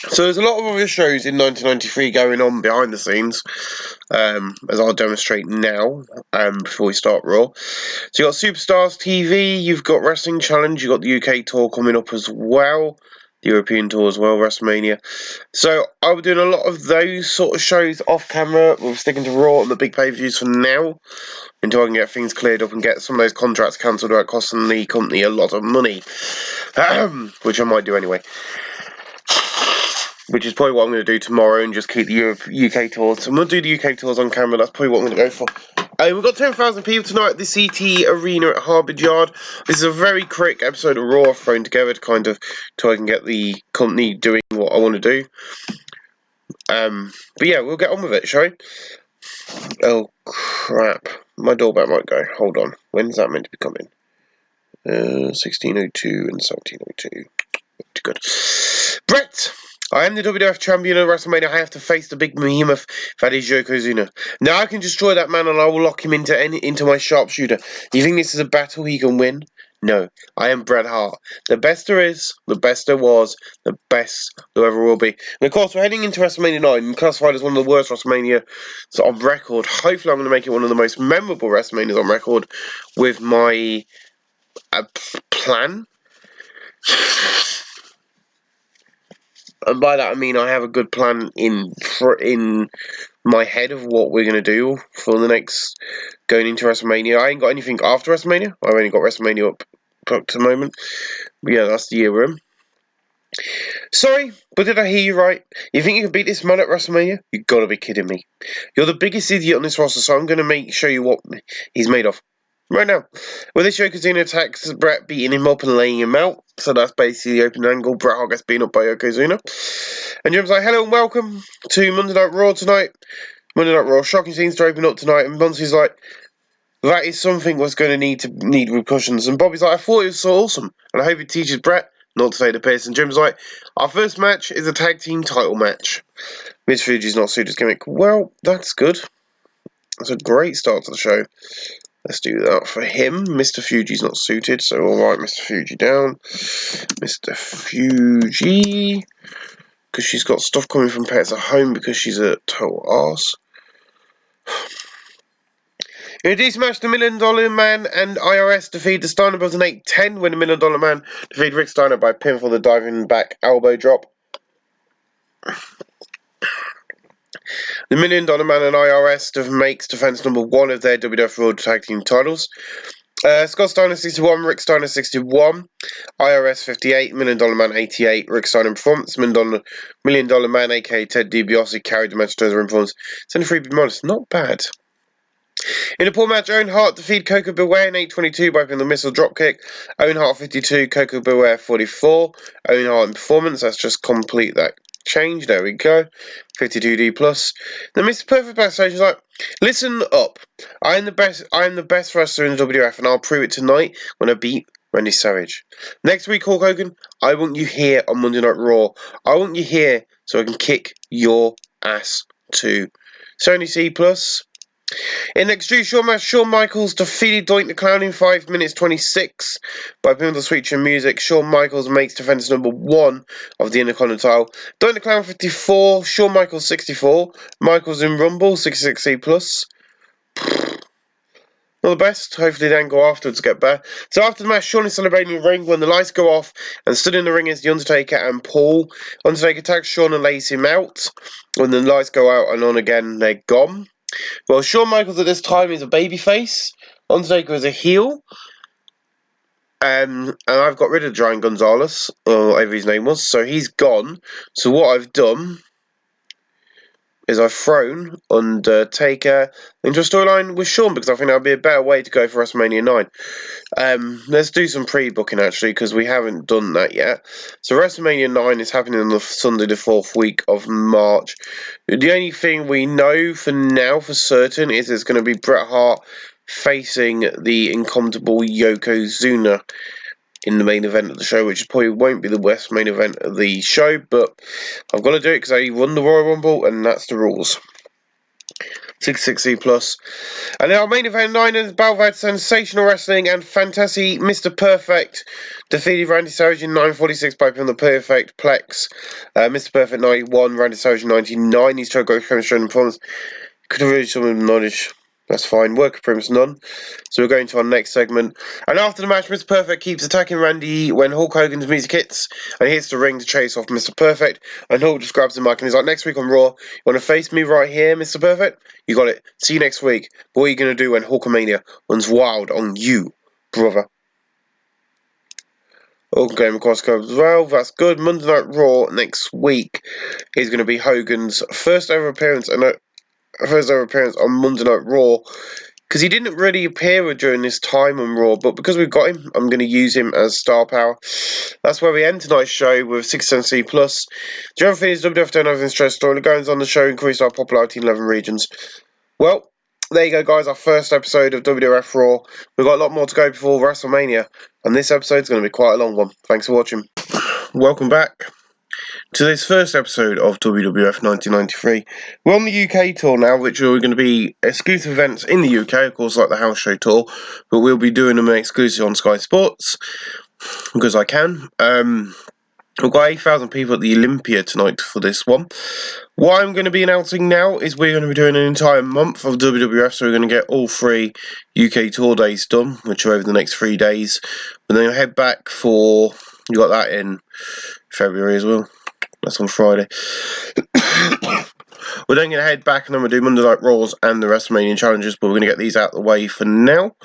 So there's a lot of other shows in 1993 going on behind the scenes, as I'll demonstrate now, before we start Raw. So you've got Superstars TV, you've got Wrestling Challenge, you've got the UK tour coming up as well, the European tour as well, WrestleMania. So I'll be doing a lot of those sort of shows off camera. We're sticking to Raw and the big pay-per-views for now, until I can get things cleared up and get some of those contracts cancelled without costing the company a lot of money, which I might do anyway. Which is probably what I'm going to do tomorrow and just keep the UK tours. So I'm going to do the UK tours on camera. That's probably what I'm going to go for. We've got 10,000 people tonight at the CT Arena at Harvard Yard. This is a very quick episode of Raw thrown together to kind of so I can get the company doing what I want to do. But yeah, we'll get on with it, shall we? Oh crap! My doorbell might go. Hold on. When's that meant to be coming? 16:02 and 17:02. Good. Brett! I am the WWF champion of WrestleMania. I have to face the big behemoth that is Yokozuna. Now I can destroy that man and I will lock him into my sharpshooter. You think this is a battle he can win? No. I am Bret Hart. The best there is, the best there was, the best there ever will be. And of course, we're heading into WrestleMania 9, classified as one of the worst WrestleMania on record. Hopefully I'm going to make it one of the most memorable WrestleManias on record with my plan. And by that I mean I have a good plan in my head of what we're going to do for the next, going into WrestleMania. I ain't got anything after WrestleMania. I've only got WrestleMania up to the moment. But yeah, that's the year we're in. Sorry, but did I hear you right? You think you can beat this man at WrestleMania? You gotta be kidding me. You're the biggest idiot on this roster, so I'm going to show you what he's made of. Right now, with this Yokozuna attacks Bret, beating him up and laying him out. So that's basically the open angle. Bret Hart gets beaten up by Yokozuna. And Jim's like, hello and welcome to Monday Night Raw tonight. Monday Night Raw, shocking scenes to open up tonight. And Bunsy's like, that is something that's going to need repercussions. And Bobby's like, I thought it was so awesome. And I hope it teaches Bret not to take the piss. And Jim's like, our first match is a tag team title match. Miz Fuji's not suited gimmick. Well, that's good. That's a great start to the show. Let's do that for him. Mr. Fuji's not suited, so alright, Mr. Fuji down. Mr. Fuji. Because she's got stuff coming from pets at home because she's a total arse. In this match, the $1 Million Man and IRS defeat the Steiner Brothers in 8-10 when the $1 Million Man defeated Rick Steiner by pinfall the diving back elbow drop. The $1 Million Man and IRS makes defense number 1 of their WWF World Tag Team titles. Scott Steiner 61, Rick Steiner 61, IRS 58, $1 Million Man 88, Rick Steiner performance, $1 Million Man aka Ted DiBiase carried the match to his performance. 73 be modest, not bad. In a poor match, Owen Hart defeated Coco Beware in 8:22 by pinning the missile dropkick. Owen Hart 52, Coco Beware 44. Owen Hart in performance, let's just complete that change, there we go. 52D plus. Then Mr. Perfect backstage is like, listen up. I am the best wrestler in the WWF and I'll prove it tonight when I beat Randy Savage. Next week, Hulk Hogan, I want you here on Monday Night Raw. I want you here so I can kick your ass too. Sony C plus. In next Drew Shawn match, Shawn Michaels defeated Doink the Clown in 5 minutes 26 by pinning the switch and music. Shawn Michaels makes defense number 1 of the Intercontinental title. Doink the Clown 54, Shawn Michaels 64, Michaels in Rumble 66C plus. Not the best. Hopefully they then go afterwards to get better. So after the match, Shawn is celebrating in the ring when the lights go off, and stood in the ring is The Undertaker and Paul. Undertaker attacks Shawn and lays him out. When the lights go out and on again, they're gone. Well, Shawn Michaels at this time is a babyface. Undertaker is a heel. And I've got rid of Giant Gonzalez, or whatever his name was, so he's gone. So what I've done is I've thrown Undertaker into a storyline with Shawn because I think that would be a better way to go for WrestleMania 9. Let's do some pre-booking actually because we haven't done that yet. So WrestleMania 9 is happening on the Sunday the 4th week of March. The only thing we know for now for certain is it's going to be Bret Hart facing the incompatible Yokozuna in the main event of the show, which probably won't be the best main event of the show, but I've got to do it because I won the Royal Rumble and that's the rules. 660 plus. And in our main event, Niners battle had sensational wrestling and fantasy. Mr. Perfect defeated Randy Savage in 9:46 by pin on the Perfect Plex. Mr. Perfect 91, Randy Savage 99. He's tried to go chemistry and performance. Could have really some of the knowledge. That's fine. Work appearance none. So we're going to our next segment. And after the match, Mr. Perfect keeps attacking Randy when Hulk Hogan's music hits and he hits the ring to chase off Mr. Perfect. And Hulk just grabs the mic and he's like, next week on Raw, you want to face me right here, Mr. Perfect? You got it. See you next week. What are you going to do when Hulkamania runs wild on you, brother? Hulk came across codes as well. That's good. Monday Night Raw next week is going to be Hogan's first ever appearance on Monday Night Raw, because he didn't really appear during this time on Raw, but because we've got him, I'm going to use him as star power. That's where we end tonight's show with 670 plus. The other thing is WWF don't have stress story. The goings on the show increased our popularity in 11 regions. Well, there you go, guys. Our first episode of WWF Raw. We've got a lot more to go before WrestleMania, and this episode's going to be quite a long one. Thanks for watching. Welcome back to this first episode of WWF 1993. We're on the UK tour now, which are going to be exclusive events in the UK, of course, like the House Show tour, but we'll be doing them exclusively on Sky Sports, because I can. We've got 8,000 people at the Olympia tonight for this one. What I'm going to be announcing now is we're going to be doing an entire month of WWF, so we're going to get all 3 UK tour days done, which are over the next 3 days. And then we'll head back for, you got that in February as well. That's on Friday. We're then going to head back and then we'll do Monday Night Raws and the WrestleMania challenges, but we're going to get these out of the way for now.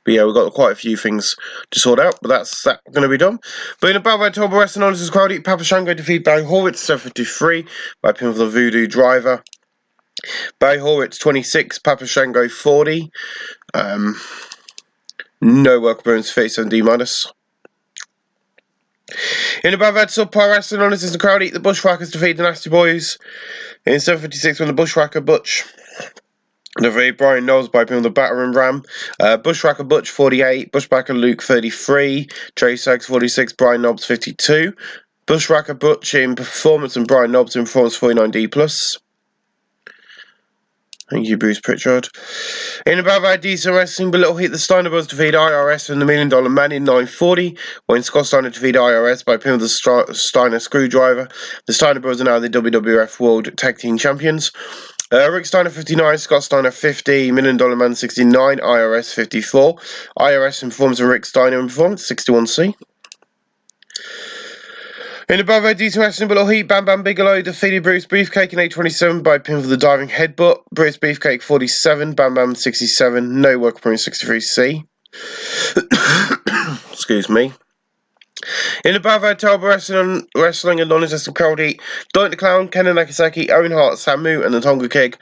But yeah, we've got quite a few things to sort out, but that's that going to be done. But in a battle by Turbo Wrestling Honors' crowd, Papa Shango defeated Barry Horowitz 753 by pin for the Voodoo Driver. Barry Horowitz 26, Papa Shango 40. No work appearance 37D minus. In the battle by Subpar Wrestling Honors' the crowd, the Bushwhackers defeated the Nasty Boys in 756 when the Bushwhacker Butch defeated Brian Knowles by pin on the Battering Ram. Bushwhacker Butch 48, Bushwhacker Luke 33, Trey Suggs 46, Brian Knobs 52. Bushwhacker Butch in performance and Brian Knobs in performance 49D plus. Thank you, Bruce Pritchard. In the battle of Diesel Wrestling, but Little Heat, the Steiner Brothers defeated IRS and the $1 Million Man in 940, when Scott Steiner defeated IRS by pin of the Steiner Screwdriver. The Steiner Brothers are now the WWF World Tag Team Champions. Rick Steiner 59, Scott Steiner 50, $1 Million Man 69, IRS 54. IRS in performance and Rick Steiner in performance 61C. In the Bravo Diesel Wrestling Below Heat, Bam Bam Bigelow defeated Bruce Beefcake in 827 by pin for the diving headbutt. Bruce Beefcake 47, Bam Bam 67, no work point 63C. Excuse me. In the Bravo Turbo Wrestling and Non-Existent Crowd Heat, Doink the Clown, Kenan Nakasaki, Owen Hart, Samu, and the Tonga Kid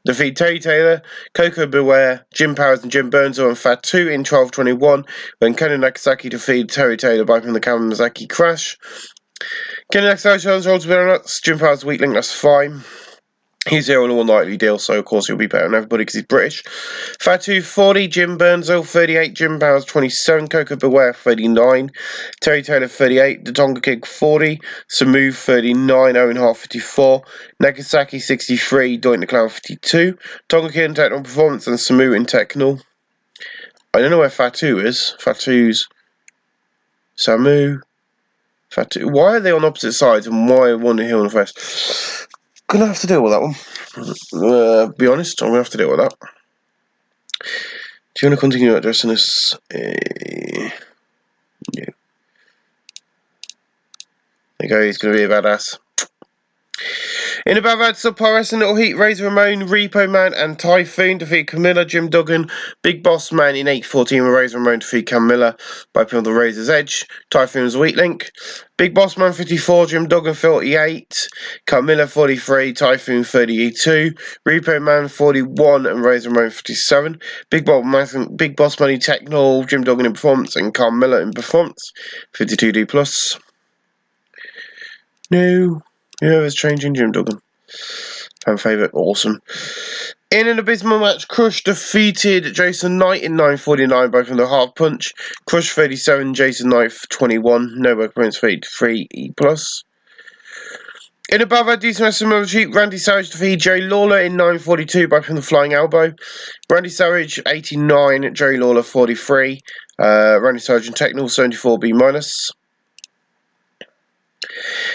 defeat Terry Taylor, Coco Beware, Jim Powers, and Jim Burnzo and Fatu in 1221 when Kenan Nakasaki defeated Terry Taylor by pin the Kawasaki Crash. Kenan Nakasaki rolls with nuts. Jim Powers weak link, that's fine. He's here on a one-nightly deal, so of course he'll be better than everybody because he's British. Fatu 40, Jim Burnzo 38, Jim Powers 27, Coco Beware 39, Terry Taylor 38, the Tonga Kid 40, Samu 39, Owen Hart 54, Nagasaki 63, Doink the Clown 52, Tonga Kid in Technical Performance and Samu in Technical. I don't know where Fatu is. Fatu's Samu. Fatu. Why are they on opposite sides and why one here on the first? Gonna have to deal with that one. Be honest, I'm gonna have to deal with that. Do you want to continue addressing this? Yeah. There you go, he's gonna be a badass. In the Bad Subpar Wrestling Little Heat, Razor Ramon, Repo Man, and Typhoon defeat Camilla, Jim Duggan, Big Boss Man in 814 with Razor Ramon defeat Camilla by pin on the Razor's Edge. Typhoon's weak link. Big Boss Man 54, Jim Duggan 48, Camilla 43, Typhoon 32, Repo Man 41, and Razor Ramon 57. Big Boss Man in Techno, Jim Duggan in performance, and Carmella in performance 52D plus. No. Whoever's changing, Jim Duggan. Fan favourite, awesome. In an abysmal match, Crush defeated Jason Knight in 9:49 by from the half punch. Crush 37, Jason Knight 21, no work points 33 E plus. In above our decent wrestling match, Randy Savage defeated Jerry Lawler in 9:42 by the flying elbow. Randy Savage 89, Jerry Lawler 43. Randy Savage in technical 74B minus.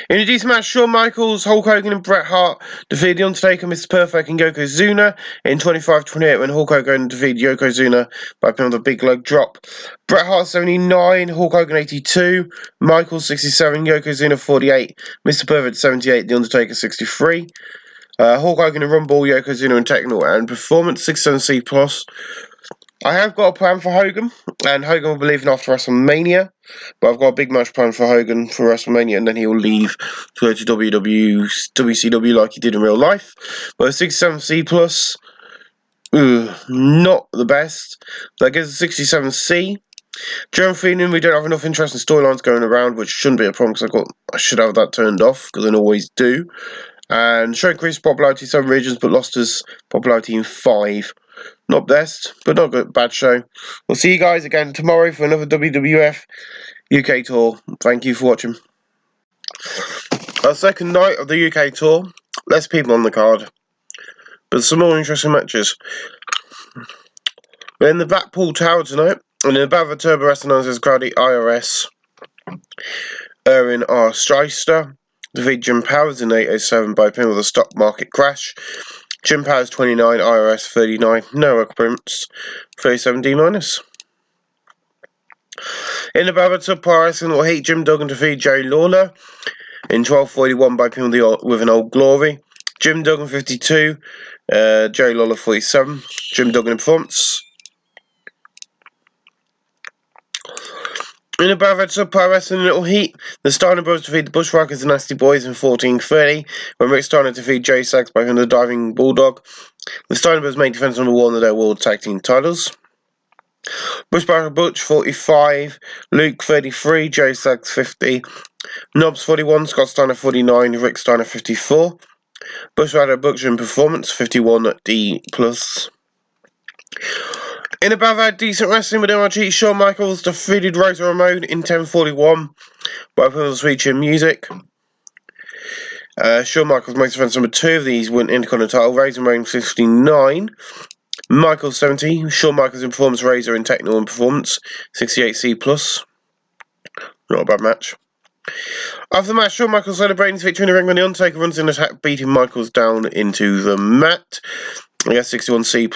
In a decent match, Shawn Michaels, Hulk Hogan and Bret Hart defeated The Undertaker, Mr. Perfect and Yokozuna in 25-28 when Hulk Hogan defeated Yokozuna by pin with a big leg drop. Bret Hart 79, Hulk Hogan 82, Michaels 67, Yokozuna 48, Mr. Perfect 78, The Undertaker 63. Hulk Hogan and Rumble, Yokozuna and Technical and Performance 67C+. I have got a plan for Hogan, and Hogan will be leaving after WrestleMania. But I've got a big match plan for Hogan for WrestleMania, and then he will leave to go to WCW like he did in real life. But a 67C+, not the best. So that gives a 67C. General feeling we don't have enough interesting storylines going around, which shouldn't be a problem because I should have that turned off because I always do. And show increased popularity in some regions, but lost his popularity in 5. Not best, but not good. Bad show. We'll see you guys again tomorrow for another WWF UK tour. Thank you for watching. Our second night of the UK tour. Less people on the card, but some more interesting matches. We're in the Blackpool Tower tonight, and in the battle of Turbo Wrestling as Grady IRS. Erwin R. Streister defeated Jim Powers in 8:07 by pin with a stock market crash. Jim Powers 29, IRS 39, no occurrence, 37D minus. In the battle of Subpar Wrestling will hate Jim Duggan defeated Jerry Lawler in 12:41 by pin with an Old Glory. Jim Duggan 52, Jerry Lawler 47, Jim Duggan in performance. In the battle of Subpar Wrestling Little Heat, the Steiner Brothers defeated the Bushwhackers and Nasty Boys in 14:30 when Rick Steiner defeated Jay Sachs by the Diving Bulldog. The Steiner Brothers made defense number 1 of their World Tag Team titles. Bushwhacker Butch 45, Luke 33, Jay Sachs 50, Knobs 41, Scott Steiner 49, Rick Steiner 54. Bushwhacker Butch in performance 51D+. In above our decent wrestling with MRG, Shawn Michaels defeated Razor Ramon in 10:41 by putting on Sweet Chin Music. Shawn Michaels makes defense number 2 of these win Intercontinental title. Razor Ramon 59, Michaels 70, Shawn Michaels in performance, Razor in technical and performance 68C+. Not a bad match. After the match, Shawn Michaels celebrating his victory in the ring when The Undertaker runs in attack, beating Michaels down into the mat. I guess 61C+.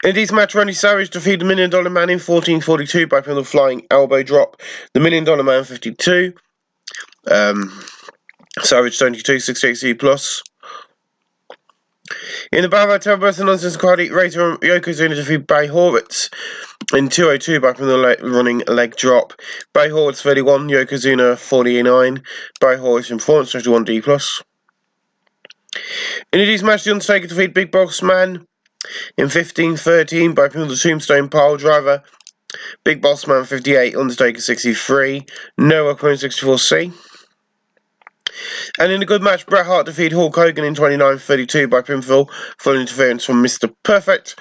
In this match, Randy Savage defeated the $1 Million Man in 14:42 by pin with a flying elbow drop. The $1 Million Man 52. Savage 22, 68C+. In the battle of Turbo Wrestling Nonsense Cardi, Razor Yokozuna defeated Bay Horwitz in 2:02 by pin with a running leg drop. Bay Horwitz 31, Yokozuna 49. Bay Horwitz in performance 31D+. In this match, The Undertaker defeated Big Boss Man in 15:13 by pin with the Tombstone Pile Driver. Big Boss Man 58, Undertaker 63, Noah Quinn 64C. And in a good match, Bret Hart defeated Hulk Hogan in 29:32 by pinfall, full interference from Mr. Perfect.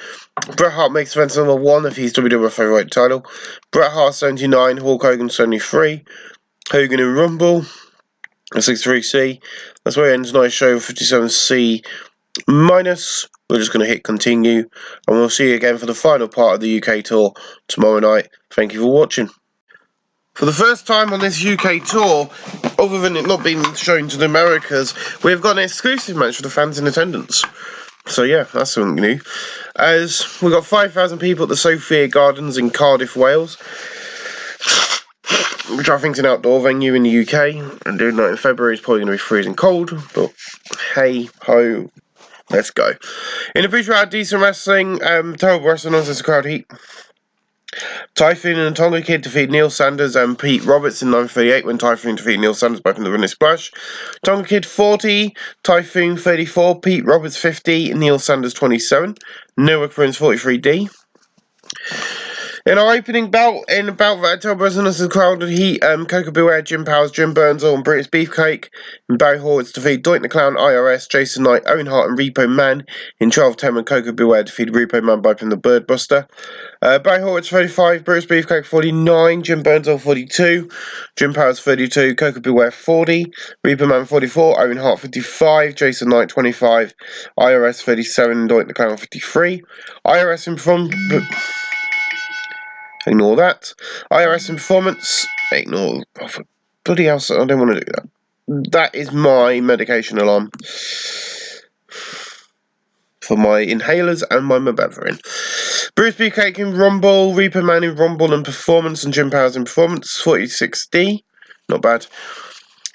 Bret Hart makes defense number 1 of his WWF Heavyweight title. Bret Hart 79, Hulk Hogan 73, Hogan in Rumble 63C. That's where it ends tonight's show, 57C minus. We're just going to hit continue, and we'll see you again for the final part of the UK tour tomorrow night. Thank you for watching. For the first time on this UK tour, other than it not being shown to the Americas, we've got an exclusive match for the fans in attendance. So yeah, that's something new. As we've got 5,000 people at the Sophia Gardens in Cardiff, Wales, which I think is an outdoor venue in the UK, and doing that in February is probably going to be freezing cold, but hey ho. Let's go. In a brief round, decent wrestling, Terrible Wrestling Nonsense Crowd Heat. Typhoon and Tonga Kid defeat Neil Sanders and Pete Roberts in 9:38 when Typhoon defeated Neil Sanders by the running splash. Tonga Kid 40, Typhoon 34, Pete Roberts 50, Neil Sanders 27, Noah Prince 43D. In our opening bout, in about that October Resonance of Crowded Heat, Coco Beware, Jim Powers, Jim Burnsall, and British Beefcake, and Barry Horowitz defeat Doink the Clown, IRS, Jason Knight, Owen Hart, and Repo Man. In 12-10, when Coco Beware defeated Repo Man by putting the Bird Buster. Barry Horowitz 35, British Beefcake 49, Jim Burnsall 42, Jim Powers 32, Coco Beware 40, Repo Man 44, Owen Hart 55, Jason Knight 25, IRS 37, Doink the Clown 53. IRS in front. Ignore that. IRS in performance. Ignore. Oh, for bloody hell, I don't want to do that. That is my medication alarm for my inhalers and my Mebeverin. Bruce Beefcake in Rumble, Reaper Man in Rumble and performance, and Jim Powers in performance. 46D. Not bad.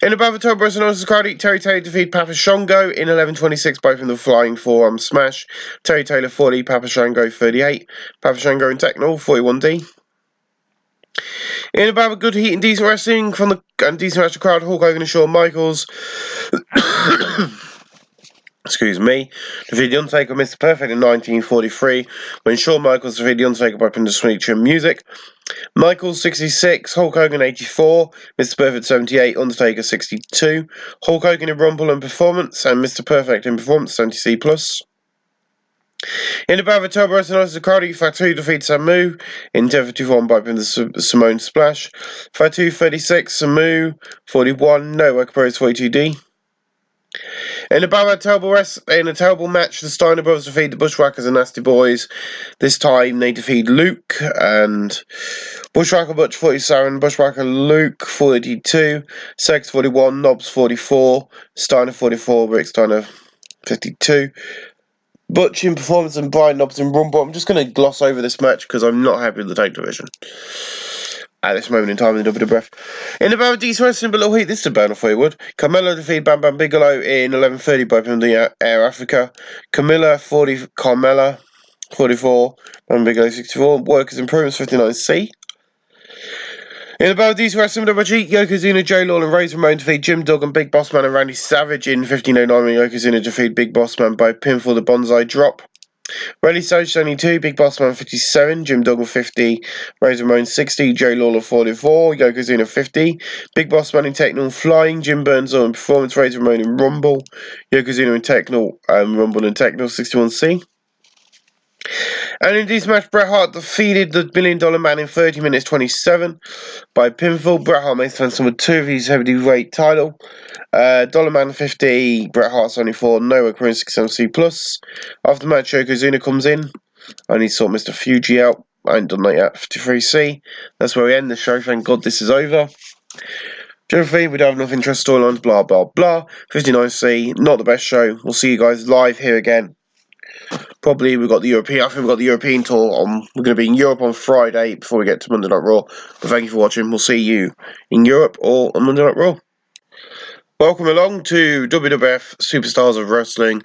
In above the top Resonance Cardi, Terry Taylor defeated Papa Shango in 11:26, both in the flying forearm smash. Terry Taylor 40, Papa Shango 38. Papa Shango in Techno 41D. In about a good heat and decent wrestling from the decent match of crowd, Hulk Hogan and Shawn Michaels. Excuse me. Defeated The Undertaker, Mr. Perfect in 1943, when Shawn Michaels defeated The Undertaker by putting the Sweet Music. Michaels 66, Hulk Hogan 84, Mr. Perfect 78, Undertaker 62. Hulk Hogan in Rumble and Performance, and Mr. Perfect in Performance 70C+. In the battle of October, Resonance Cardi, Fatu defeats Samu in 10:51 by the Simone Splash. Fatu 36, Samu 41, No Work Pros 42D. In a terrible match, the Steiner brothers defeat the Bushwhackers and Nasty Boys. This time they defeat Luke and Bushwhacker Butch 47, Bushwhacker Luke 42, Sex 41, Knobs 44, Steiner 44, Rick Steiner 52. Butch in performance and Brian Knobs in Rumble. I'm just going to gloss over this match because I'm not happy with the tag division at this moment in time in the WWF. In the battle of decent wrestling, but little heat, this is a burner for you, would. Carmella defeated Bam Bam Bigelow in 11:30 by putting the Air Africa. Carmella 44, Bam Bigelow 64, Workers Improvements 59C. In the battle of decent wrestling, Yokozuna, Jay Law, and Razor Ramon defeat Jim Duggan and Big Boss Man and Randy Savage in 15:09 when Yokozuna defeated Big Boss Man by pinfall the Bonsai Drop. Randy Savage 72, Big Boss Man 57, Jim Duggan 50, Razor Ramon 60, Jay Lawler 44, Yokozuna 50, Big Boss Man in Techno Flying, Jim Burnsall in Performance, Razor Ramon in Rumble, Yokozuna in Techno, Rumble and Techno 61C. And in this match, Bret Hart defeated the $1 Million Man in 30 minutes 27 by pinfall. Bret Hart makes defense number 2 of his heavyweight title. Dollar Man 50, Bret Hart 74, Noah Korean 67C+. After the match, Yokozuna comes in. I need to sort Mr. Fuji out. I ain't done that yet. 53C. That's where we end the show. Thank God this is over. Geography, we don't have enough interest storylines, blah, blah, blah. 59C, not the best show. We'll see you guys live here again. Probably we've got the European. I think we've got the European tour on. We're going to be in Europe on Friday before we get to Monday Night Raw. But thank you for watching. We'll see you in Europe or on Monday Night Raw. Welcome along to WWF Superstars of Wrestling.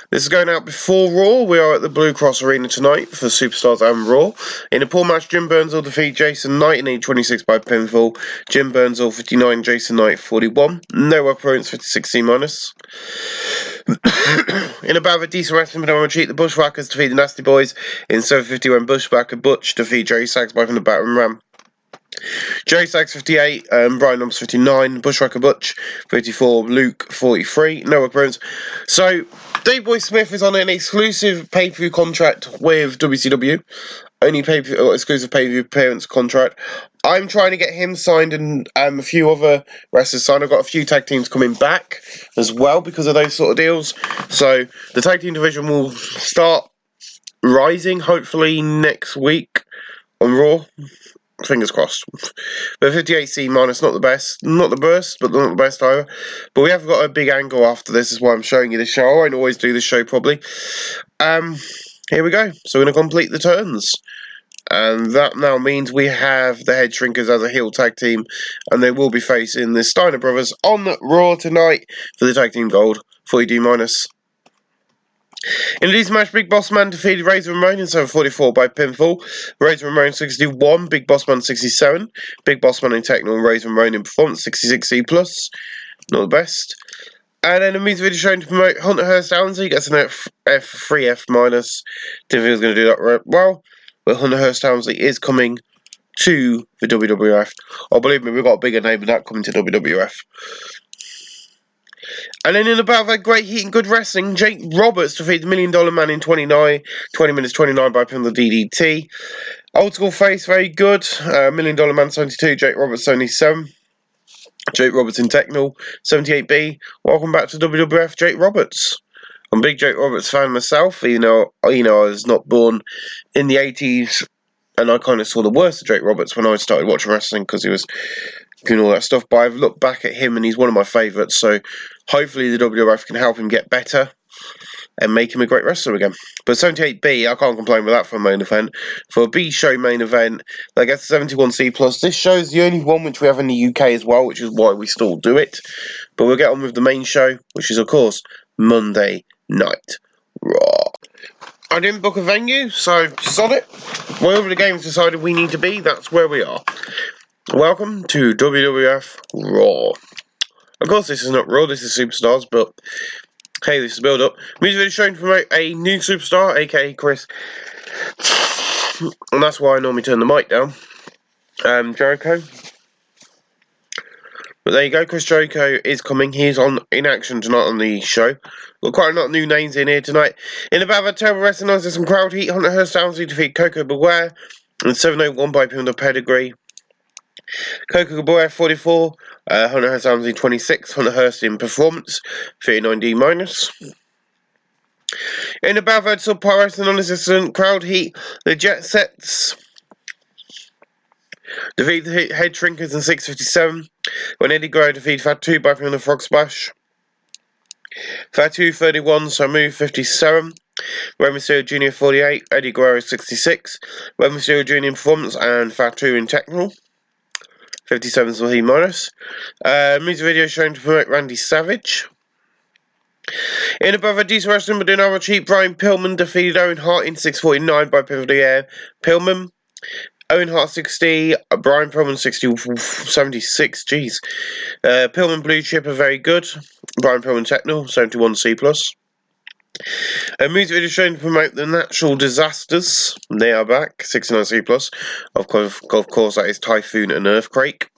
This is going out before Raw. We are at the Blue Cross Arena tonight for Superstars and Raw. In a poor match, Jim Burnsall defeat Jason Knight in 8:26 by pinfall. Jim Burnsall 59, Jason Knight 41. No opponents 56C minus. In a bout of a decent wrestling but on retreat, the Bushwhackers defeat the Nasty Boys in 7:50 when Bushwhacker Butch defeat Jerry Sags by from the battering ram. Jerry Sags 58, Brian Knobbs 59, Bushwhacker Butch 54, Luke 43, no appearance. So Dave Boy Smith is on an exclusive pay-per-view contract with WCW. Only exclusive pay-per-view appearance contract. I'm trying to get him signed and a few other wrestlers signed. I've got a few tag teams coming back as well because of those sort of deals. So the tag team division will start rising hopefully next week on Raw. Fingers crossed. But 58C minus, not the best, not the best, but not the best either. But we have got a big angle after this, is why I'm showing you this show. I won't always do this show probably. Here we go. So we're going to complete the turns. And that now means we have the Head Shrinkers as a heel tag team. And they will be facing the Steiner Brothers on Raw tonight for the tag team gold. 40D minus. In this match, Big Boss Man defeated Razor Ramon in 7:44 by pinfall. Razor Ramon 61, Big Boss Man 67. Big Boss Man in Techno and Razor Ramon in Performance 66C+. Not the best. And then a music video showing to promote Hunter Hearst Allen, so he gets an F3F minus. Didn't think he was going to do that right well. where Hunter Hearst Helmsley is coming to the WWF. Oh, believe me, we've got a bigger name than that coming to WWF. And then in the battle of that great heat and good wrestling, Jake Roberts defeated the $1 Million Man in 20 minutes 29 by pin the DDT. Old school face, very good. $1 Million Man 72, Jake Roberts 77. Jake Roberts in Technical 78B. Welcome back to WWF, Jake Roberts. I'm a big Jake Roberts fan myself, even though I was not born in the 80s, and I kind of saw the worst of Jake Roberts when I started watching wrestling because he was doing all that stuff. But I've looked back at him and he's one of my favourites, so hopefully the WWF can help him get better and make him a great wrestler again. But 78B, I can't complain with that for a main event. For a B show main event, that gets 71C+. This show is the only one which we have in the UK as well, which is why we still do it. But we'll get on with the main show, which is, of course, Monday Night Raw. I didn't book a venue, so sod it. Wherever the game's decided we need to be, that's where we are. Welcome to WWF Raw. Of course, this is not Raw, this is Superstars, but hey, this is build up. Music video showing to promote a new superstar, aka Chris. And that's why I normally turn the mic down. Jericho. But there you go, Chris Jericho is coming. He's in action tonight on the show. Got quite a lot of new names in here tonight. In the battle of terrible wrestling, there's some crowd heat. Hunter Hearst Helmsley defeat Coco Beware. And 701 by pin the pedigree. Coco Beware 44. Hunter Hearst Helmsley 26. Hunter Hearst in performance 39D minus. In the battle of subpar wrestling non-existent crowd heat, the Jet Sets defeat the Head Shrinkers in 6:57. When Eddie Guerrero defeated Fatu by pin the Frog Splash. Fatu 31, Samu 57. Rey Mysterio Jr. 48, Eddie Guerrero 66. Rey Mysterio Jr. in performance and Fatu in technical. 57 is he minus. Music video showing to promote Randy Savage. In above a decent wrestling but doing our cheap, Brian Pillman defeated Owen Hart in 6:49 by pin of the air. Pillman. Owen Hart 60, Brian Pillman 76, jeez. Pillman Blue Chip are very good. Brian Pillman Techno, 71C+. Music video showing to promote the natural disasters. They are back, 69C+. Of course, that is Typhoon and Earthquake.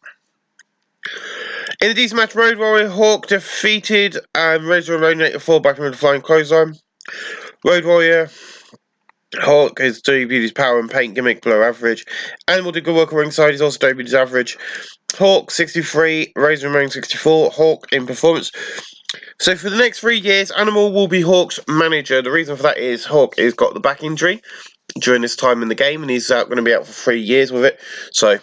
In the decent match, Road Warrior Hawk defeated Razor Eliminator 4 by from the Flying Clothesline. Road Warrior Hawk has debuted his power and paint gimmick below average. Animal did good work ringside, he's also debuted his average. Hawk 63, Razor Ramon 64, Hawk in performance. So for the next 3 years, Animal will be Hawk's manager. The reason for that is Hawk has got the back injury during this time in the game, and he's going to be out for 3 years with it. So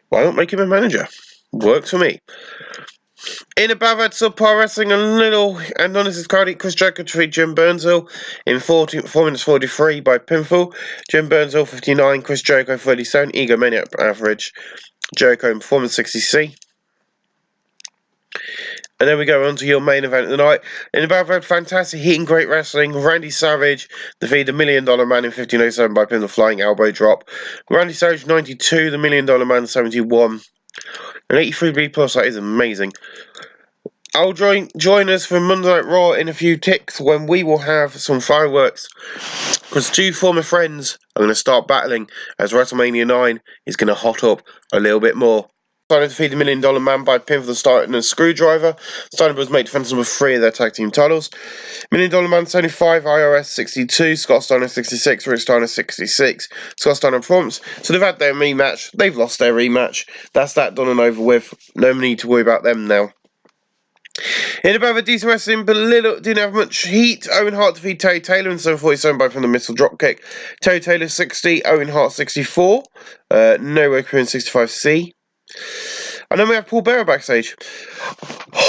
why not make him a manager? Works for me. In above at subpar wrestling, a little and honest crowd, Chris Jericho defeated Jim Burnsville in 4 minutes 43 by pinfall. Jim Burnsville 59, Chris Jericho 37, Egomaniac average. Jericho in performance 60C. And then we go on to your main event of the night. In the battle of fantastic heat and great wrestling, Randy Savage defeated the $1 Million Man in 15:07 by pin the flying elbow drop. Randy Savage 92, the $1 Million Man 71. An 83B plus, that is amazing. I'll join us for Monday Night Raw in a few ticks when we will have some fireworks. Because 2 former friends are going to start battling as WrestleMania 9 is going to hot up a little bit more. Steiner defeated the $1 Million Man by pin for the start and a screwdriver. Steiner Brothers made defense number 3 of their tag team titles. $1 Million Man 75, IRS 62, Scott Steiner 66, Rick Steiner 66, Scott Steiner performance. So they've had their rematch, they've lost their rematch. That's that done and over with. No need to worry about them now. In about a decent wrestling, but didn't have much heat. Owen Hart defeated Terry Taylor in 7:47 by from the missile dropkick. Terry Taylor 60, Owen Hart 64. Nowhere Korean 65C. And then we have Paul Bearer backstage.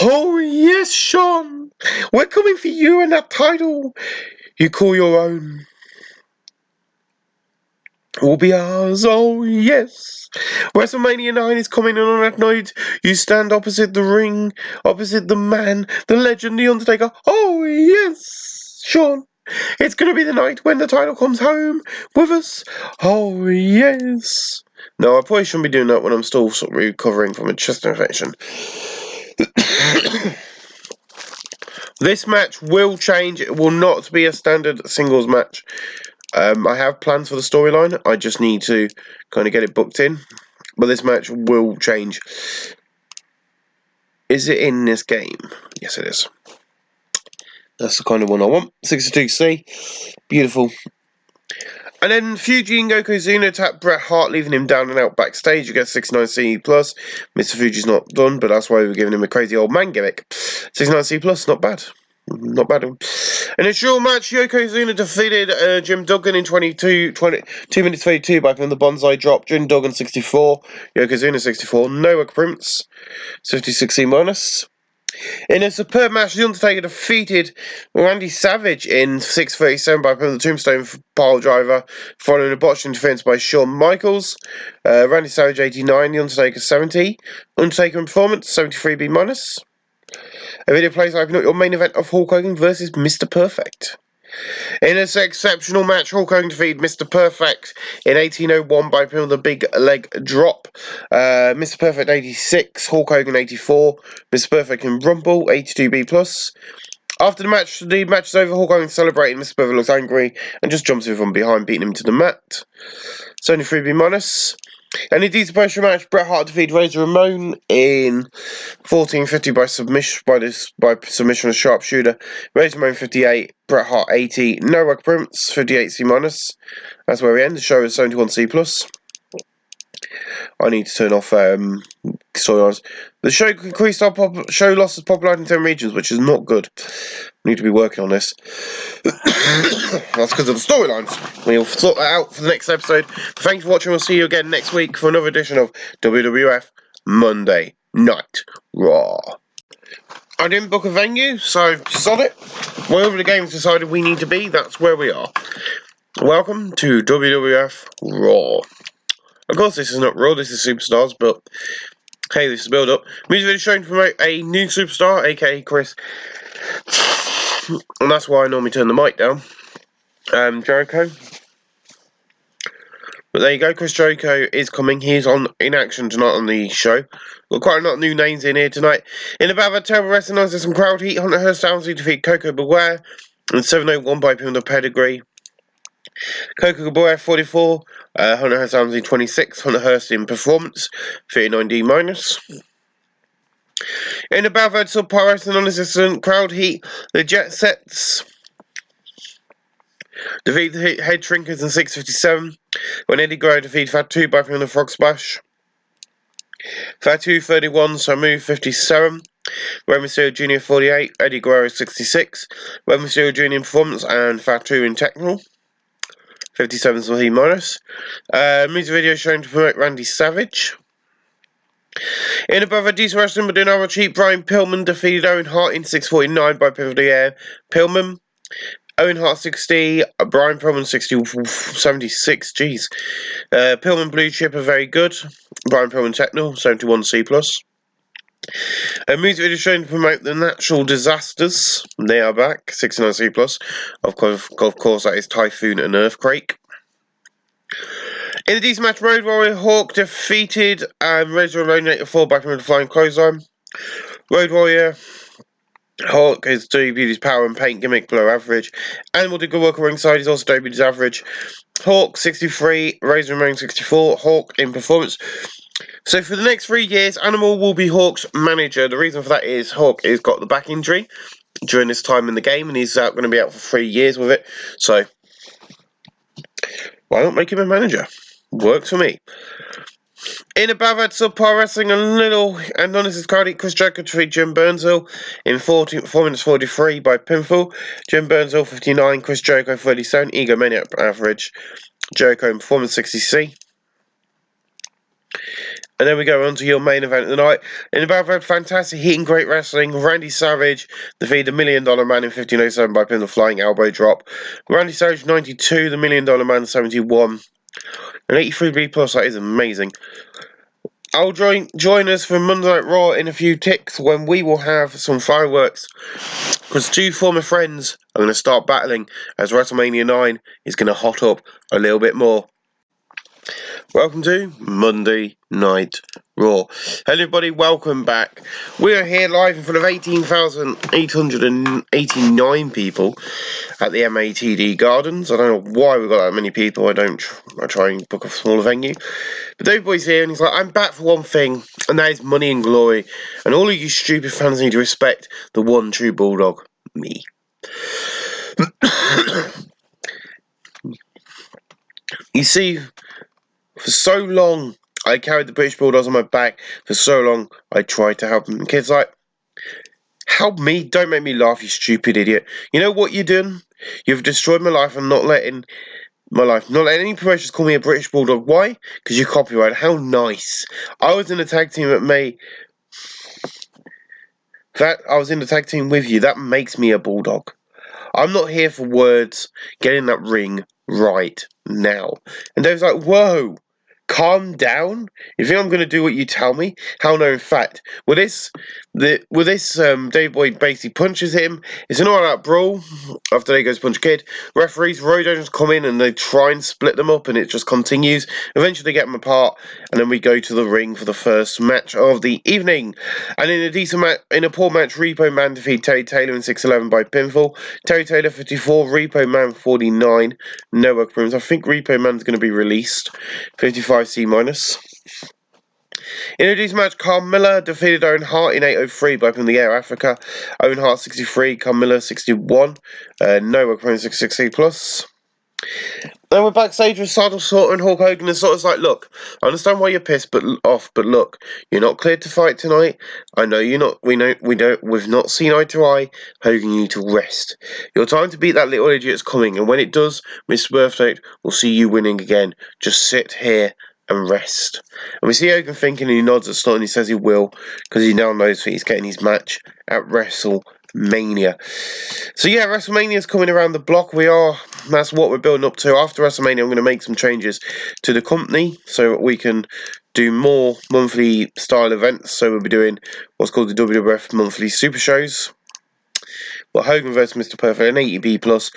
Oh yes, Sean, we're coming for you and that title you call your own. Will be ours, oh yes. WrestleMania 9 is coming, and on that night, you stand opposite the ring, opposite the man, the legend, The Undertaker. Oh yes, Sean. It's going to be the night when the title comes home with us. Oh yes. No, I probably shouldn't be doing that when I'm still sort of recovering from a chest infection. This match will change. It will not be a standard singles match. I have plans for the storyline. I just need to kind of get it booked in. But this match will change. Is it in this game? Yes, it is. That's the kind of one I want. 62C. Beautiful. And then Fuji and Yokozuna attack Bret Hart, leaving him down and out backstage. You get 69C+. Mr. Fuji's not done, but that's why we're giving him a crazy old man gimmick. 69C+, not bad. Not bad. In a short match, Yokozuna defeated Jim Duggan in 2 minutes 22 by putting the bonsai drop. Jim Duggan 64, Yokozuna 64. Noah Prince 56C-. In a superb match, The Undertaker defeated Randy Savage in 6:37 by putting the Tombstone pile driver, following a botched interference by Shawn Michaels. Randy Savage 89, The Undertaker 70. Undertaker in performance 73B-. A video plays opening up your main event of Hulk Hogan versus Mr. Perfect. In this exceptional match, Hulk Hogan defeated Mr. Perfect in 1801 by putting the big leg drop. Mr. Perfect 86, Hulk Hogan 84, Mr. Perfect in Rumble 82B+. After the match is over, Hulk Hogan celebrating. Mr. Perfect looks angry and just jumps in from behind, beating him to the mat. 73B-. And in the post match, Bret Hart defeated Razor Ramon in 14:50 by submission of sharpshooter. Razor Ramon 58, Bret Hart 80, Noah Prince 58C-. That's where we end. The show is 71C+. I need to turn off storylines. The show increased show lost its popularity in 10 regions, which is not good. We need to be working on this. That's because of the storylines. We'll sort that out for the next episode. Thank you for watching. We'll see you again next week for another edition of WWF Monday Night Raw. I didn't book a venue, so I've sod it. Wherever the game's decided we need to be, that's where we are. Welcome to WWF Raw. Of course, this is not Raw, this is Superstars, but hey, this is build up. Music video showing to promote a new superstar, aka Chris. And that's why I normally turn the mic down. Jericho. But there you go, Chris Jericho is coming. He's in action tonight on the show. Got quite a lot of new names in here tonight. In about that terrible wrestling, there's some crowd heat. Hunter Hearst Downsy defeat Coco Beware in 701 by pin the pedigree. Coco Beware 44, Hunter Hearst Downsy 26, Hunter Hearst in performance 39D-. In the Balverd subpar wrestling non-existent crowd heat, the Jet Sets defeat the Head Shrinkers in 6:57 when Eddie Guerrero defeated Fat 2 by putting the Frog Splash. Fat 2 31, Samu 57, Rey Mysterio Jr. 48, Eddie Guerrero 66, Rey Mysterio Jr. in performance and Fat 2 in technical 57C-. Music video showing to promote Randy Savage. In above a decent wrestling but doing our cheap, Brian Pillman defeated Owen Hart in 6:49 by pivot of the air. Pillman, Owen Hart 60, Brian Pillman 76, jeez. Pillman Blue Chip are very good. Brian Pillman Techno, 71C+. Music video showing to promote the Natural Disasters. They are back, 69C+. Of course, that is Typhoon and Earthquake. In the decent match, Road Warrior Hawk defeated Razor Ramon 84 by from the flying clothesline. Road Warrior Hawk is debuted power and paint gimmick below average. Animal did good work on ringside, he's also debuted average. Hawk 63, Razor Ramon 64, Hawk in performance. So for the next 3 years, Animal will be Hawk's manager. The reason for that is Hawk has got the back injury during this time in the game, and he's going to be out for 3 years with it. So why not make him a manager? Works for me. In above that subpar wrestling, a little and honest crowd, Chris Jericho defeated Jim Burnsville in 4 minutes 43 by pinfall. Jim Burnsville 59, Chris Jericho 37, Egomaniac average. Jericho in performance 60C. And then we go on to your main event of the night. In above that fantastic heat and great wrestling, Randy Savage defeated the $1 Million Man in 15:07 by pinning the flying elbow drop. Randy Savage 92, the $1 Million Man 71. An 83B+, that is amazing. I'll join us for Monday Night Raw in a few ticks when we will have some fireworks. Because 2 former friends are going to start battling as WrestleMania 9 is going to hot up a little bit more. Welcome to Monday Night Raw. Hello everybody, welcome back. We are here live in front of 18,889 people at the MATD Gardens. I don't know why we've got that many people. I try and book a smaller venue. But Dave Boy's here and he's like, I'm back for one thing, and that is money and glory. And all of you stupid fans need to respect the one true Bulldog, me. You see, for so long, I carried the British Bulldogs on my back. For so long, I tried to help them. And kids like, help me, don't make me laugh, you stupid idiot. You know what you're doing? You've destroyed my life and not letting any promotions call me a British Bulldog. Why? Because you copyright. How nice. I was in the tag team at May. I was in the tag team with you. That makes me a Bulldog. I'm not here for words. Get in that ring right now. And Dave's like, whoa, calm down. You think I'm going to do what you tell me? How no, in fact. Dave Boy basically punches him. It's an all-out brawl. After they goes punch kid. Referees, road agents come in and they try and split them up and it just continues. Eventually they get them apart and then we go to the ring for the first match of the evening. And in a poor match, Repo Man defeat Terry Taylor in 6-11 by pinfall. Terry Taylor 54, Repo Man 49. No work rooms. I think Repo Man's going to be released. 55 C-. In a decent match, Carmilla defeated Owen Hart in 8:03 by Up in the Air Africa. Owen Hart 63, Carmilla 61. No work rooms 66 C+. Then we're backstage with Sardal Slaughter and Hulk Hogan, and Slaughter's like, look, I understand why you're pissed but look, you're not cleared to fight tonight. I know you're not, we've not seen eye to eye. Hogan, you need to rest. Your time to beat that little idiot's coming, and when it does, Mr. Birthday, we'll see you winning again. Just sit here and rest. And we see Hogan thinking, and he nods at Slaughter and he says he will, because he now knows that he's getting his match at WrestleMania. So yeah, WrestleMania's coming around the block. That's what we're building up to. After WrestleMania, I'm going to make some changes to the company so that we can do more monthly style events. So we'll be doing what's called the WWF monthly super shows. Well, Hogan vs. Mr. Perfect and 80B plus.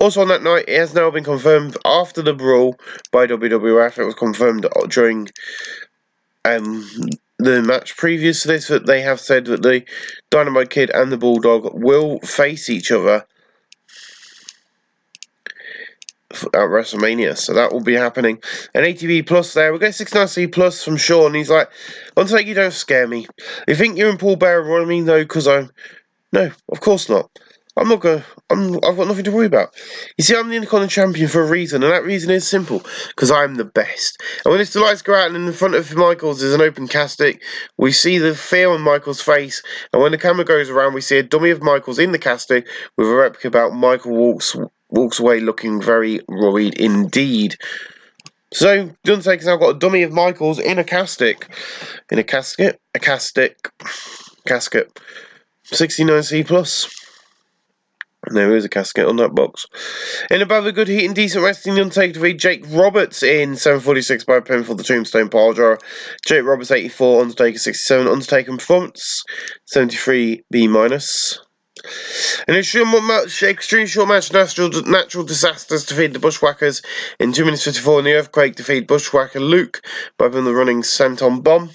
Also on that night, it has now been confirmed after the brawl by WWF. It was confirmed during the match previous to this that they have said that the Dynamite Kid and the Bulldog will face each other at WrestleMania, so that will be happening. An ATV plus there, we'll get 69C plus from Sean. He's like, Undertaker, you don't scare me. You think you're in Paul Bearer running me? No, because no, of course not. I've got nothing to worry about. You see, I'm the Intercontinental Champion for a reason, and that reason is simple, because I'm the best. And when the lights go out and in front of Michaels is an open casket, we see the fear on Michaels' face, and when the camera goes around, we see a dummy of Michaels in the casket with a replica about Michael walks away looking very worried indeed. So, The Undertaker's now got a dummy of Michaels in a casket. 69C plus. There is a casket on that box. In above the good heat and decent wrestling, The Undertaker defeated Jake Roberts in 7:46 by a pinfall, the Tombstone Piledriver. Jake Roberts 84, Undertaker 67, Undertaker performance 73 B-. In an extremely short match, Natural Disasters defeated the Bushwhackers in 2 minutes 54, and the Earthquake defeated Bushwhacker Luke by the running Senton Bomb.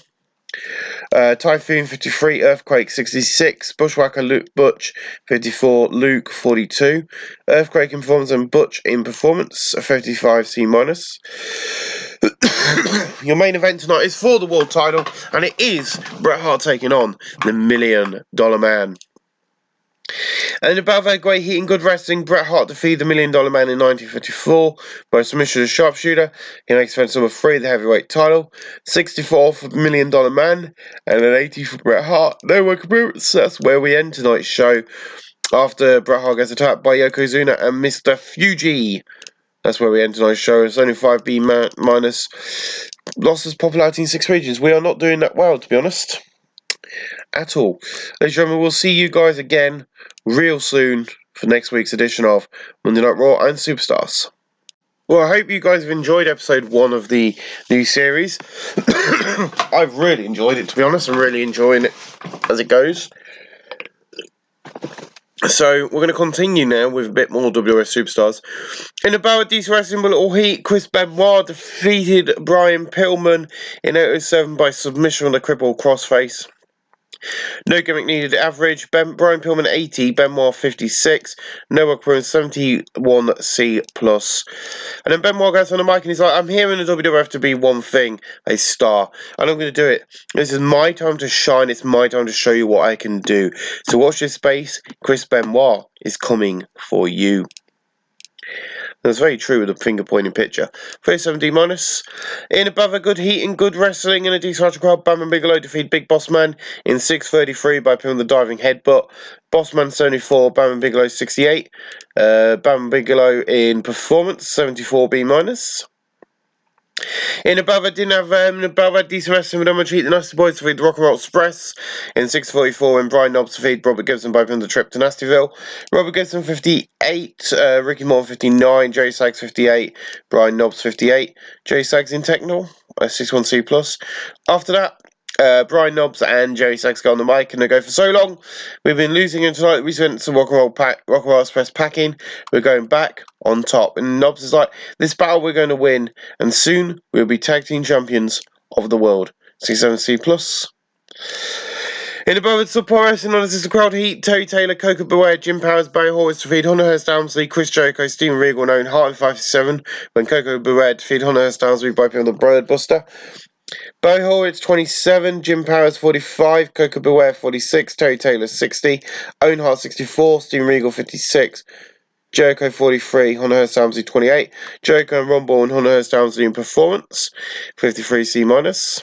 Typhoon 53, Earthquake 66, Bushwhacker Butch 54, Luke 42, Earthquake in performance and Butch in performance 55 C-. Your main event tonight is for the world title, and it is Bret Hart taking on the $1 Million Man. And above that great heat and good wrestling, Bret Hart defeated the $1 Million Man in 1954 by submission of Sharpshooter. He makes defense number 3 of the heavyweight title, 64 for the $1 Million Man, and an 80 for Bret Hart. No work appearance. That's where we end tonight's show. After Bret Hart gets attacked by Yokozuna and Mr. Fuji. That's where we end tonight's show. It's only 5B minus. Lost its popularity in 6 regions. We are not doing that well, to be honest. At all. Ladies and gentlemen, we'll see you guys again real soon for next week's edition of Monday Night Raw and Superstars. Well, I hope you guys have enjoyed episode 1 of the new series. I've really enjoyed it, to be honest. I'm really enjoying it as it goes. So we're going to continue now with a bit more WWF superstars. In a battle of decent wrestling with all heat, Chris Benoit defeated Brian Pillman in 807 by submission on the crippled crossface. No gimmick needed. Average. Brian Pillman 80, Benoit 56, Noah Crone 71C plus. And then Benoit goes on the mic and he's like, I'm here in the WWF to be one thing, a star. And I'm going to do it. This is my time to shine. It's my time to show you what I can do. So watch this space. Chris Benoit is coming for you. That's very true with the finger pointing picture. 37D minus. In above a good heat and good wrestling in a decent crowd, Bam and Bigelow defeat Big Boss Man in 6:33 by putting the diving headbutt. Boss Man 74, Bam and Bigelow 68. Bam and Bigelow in performance 74B minus. In above, I didn't have above I decent wrestling with Emma Treat the Nasty Boys defeat the Rock and Roll Express in 6:44 when Brian Knobs defeated Robert Gibson by putting the trip to Nastyville. Robert Gibson 58, Ricky Morton 59, Jerry Sags 58, Brian Knobs 58, Jerry Sags in Techno, 61C plus. After that, Brian Knobs and Jerry Sags go on the mic and they go, for so long we've been losing, and tonight we went to Rock and Roll Express packing, we're going back on top. And Knobs is like, this battle we're going to win, and soon we'll be tag team champions of the world. 67C plus. In above it's support wrestling on the crowd heat, Terry Taylor, Coco Beware, Jim Powers, Barry Horowitz defeat Hunter Hearst Downsley, Chris Jericho, Steven Regal, and Owen Hart in 5-7 when Coco Beware defeat Hunter Hearst Downsley by putting the Bird Buster. Barry Horowitz 27, Jim Powers 45, Coco Beware 46, Terry Taylor 60, Owen Hart 64, Steven Regal 56, Jericho 43, Hunter Hearst Downsley 28, Jericho and Rumble and Hunter Hearst Downsley in performance 53C minus.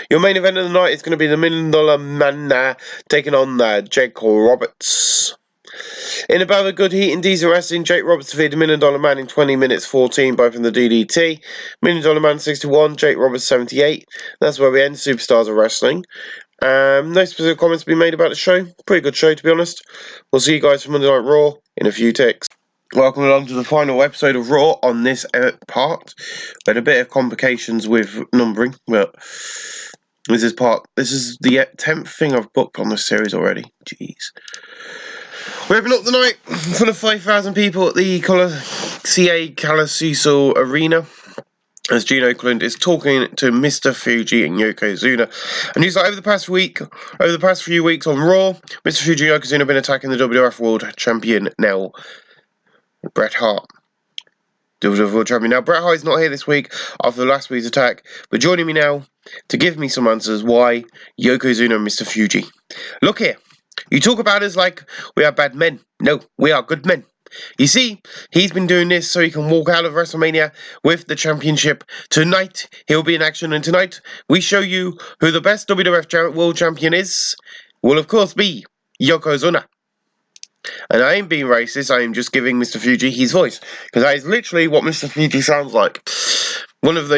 Your main event of the night is going to be the $1 Million Man taking on Jake Roberts. In about a good heat in diesel wrestling, Jake Roberts defeated $1 Million Man in 20 minutes 14 by from the DDT. $1 Million Man 61, Jake Roberts 78. That's where we end Superstars of Wrestling. No specific comments to be made about the show. Pretty good show, to be honest. We'll see you guys for Monday Night Raw in a few ticks. Welcome along to the final episode of Raw on this part. We had a bit of complications with numbering, but this is the 10th thing I've booked on this series already. Jeez. We're opening up the night full of 5,000 people at the CA Calasuso Arena, as Gene Oakland is talking to Mr. Fuji and Yokozuna. And he's like, over the past few weeks on Raw, Mr. Fuji and Yokozuna have been attacking the WWF World Champion now, Bret Hart. WWF World Champion. Now, Bret Hart is not here this week after last week's attack, but joining me now to give me some answers why Yokozuna and Mr. Fuji. Look here. You talk about us like we are bad men. No, we are good men. You see, he's been doing this so he can walk out of WrestleMania with the championship. Tonight, he'll be in action, and tonight, we show you who the best WWF World Champion is. Will, of course, be Yokozuna. And I ain't being racist, I am just giving Mr. Fuji his voice, because that is literally what Mr. Fuji sounds like. One of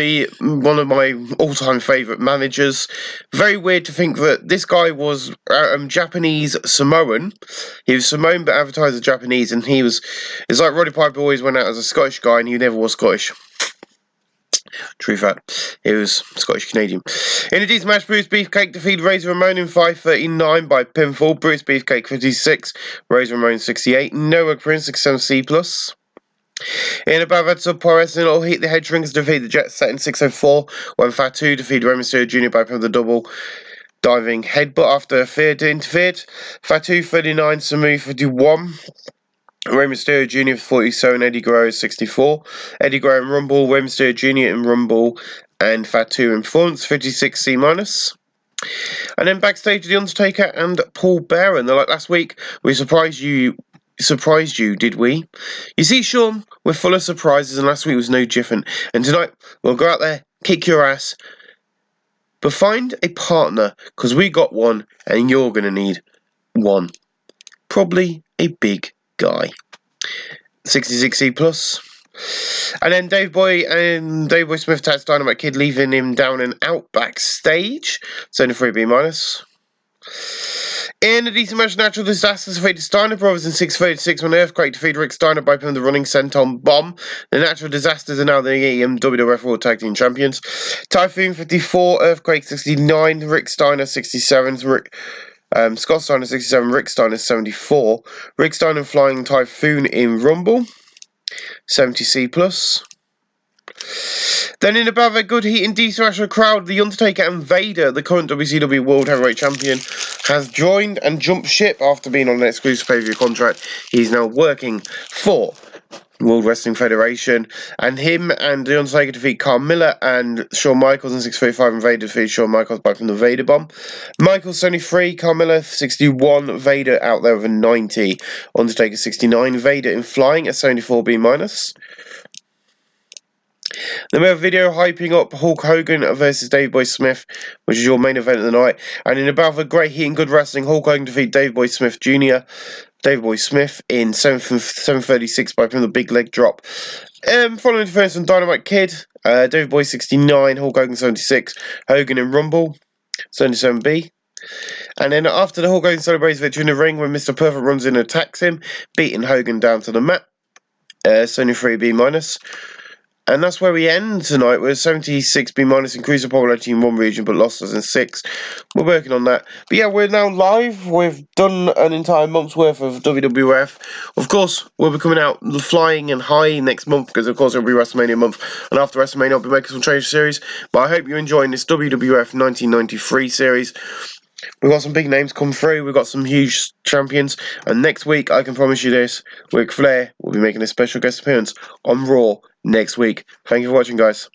my all-time favourite managers. Very weird to think that this guy was Japanese Samoan. He was Samoan but advertised as Japanese, and it's like Roddy Piper always went out as a Scottish guy, and he never was Scottish. True fact. He was Scottish-Canadian. In a decent match, Bruce Beefcake defeated Razor Ramon in 5:39 by pinfall. Bruce Beefcake 56, Razor Ramon 68, Noah Prince 67C+. In above that subpar wrestling, it'll heat the head shrinkers defeat the Jet Set in 6:04 when Fatu defeated Rey Mysterio Jr. by the double diving headbutt after Fear interfered. Fatu 39, Samu 51. Rey Mysterio Jr. 47, Eddie Guerrero 64. Eddie Guerrero in Rumble, Rey Mysterio Jr. in Rumble, and Fatu in performance 56C minus. And then backstage, The Undertaker and Paul Bearer. And they're like, last week we surprised you, did we? You see, Sean, we're full of surprises, and last week was no different. And tonight we'll go out there, kick your ass, but find a partner, because we got one, and you're going to need one. Probably a big guy. 66C plus. And then Dave Boy Smith attacks Dynamite Kid, leaving him down and out backstage. 73B minus. In a decent match, Natural Disasters defeated Steiner Brothers in 6:36 when Earthquake defeated Rick Steiner by putting the running senton bomb. The Natural Disasters are now the WWF World Tag Team Champions. Typhoon 54, Earthquake 69, Rick Steiner 67, Scott Steiner 67, Rick Steiner 74, Rick Steiner Flying Typhoon in Rumble 70C plus. Then in about a good heat and decent crowd, The Undertaker and Vader, the current WCW World Heavyweight Champion, has joined and jumped ship after being on an exclusive pay-per-view contract. He's now working for World Wrestling Federation, and him and The Undertaker defeat Carmella and Shawn Michaels in 6:35, and Vader defeats Shawn Michaels back from the Vader Bomb. Michaels 73, Carmella 61, Vader out there with a 90, Undertaker 69, Vader in flying at 74 B-. Then we have a video hyping up Hulk Hogan versus Davey Boy Smith, which is your main event of the night. And in a bout of great heat and good wrestling, Hulk Hogan defeat Davey Boy Smith Jr., Davey Boy Smith in 7:36 by from the big leg drop. Following interference from Dynamite Kid, Davey Boy 69, Hulk Hogan 76, Hogan in Rumble 77B. And then after the Hulk Hogan celebrates victory in the ring, when Mr. Perfect runs in and attacks him, beating Hogan down to the mat, 73B-. And that's where we end tonight. We're 76B- increased the popularity in one region, but lost us in 6. We're working on that. But yeah, we're now live. We've done an entire month's worth of WWF. Of course, we'll be coming out flying and high next month, because of course it'll be WrestleMania month. And after WrestleMania, I'll be making some change series. But I hope you're enjoying this WWF 1993 series. We've got some big names come through. We've got some huge champions. And next week, I can promise you this, Ric Flair will be making a special guest appearance on Raw next week. Thank you for watching, guys.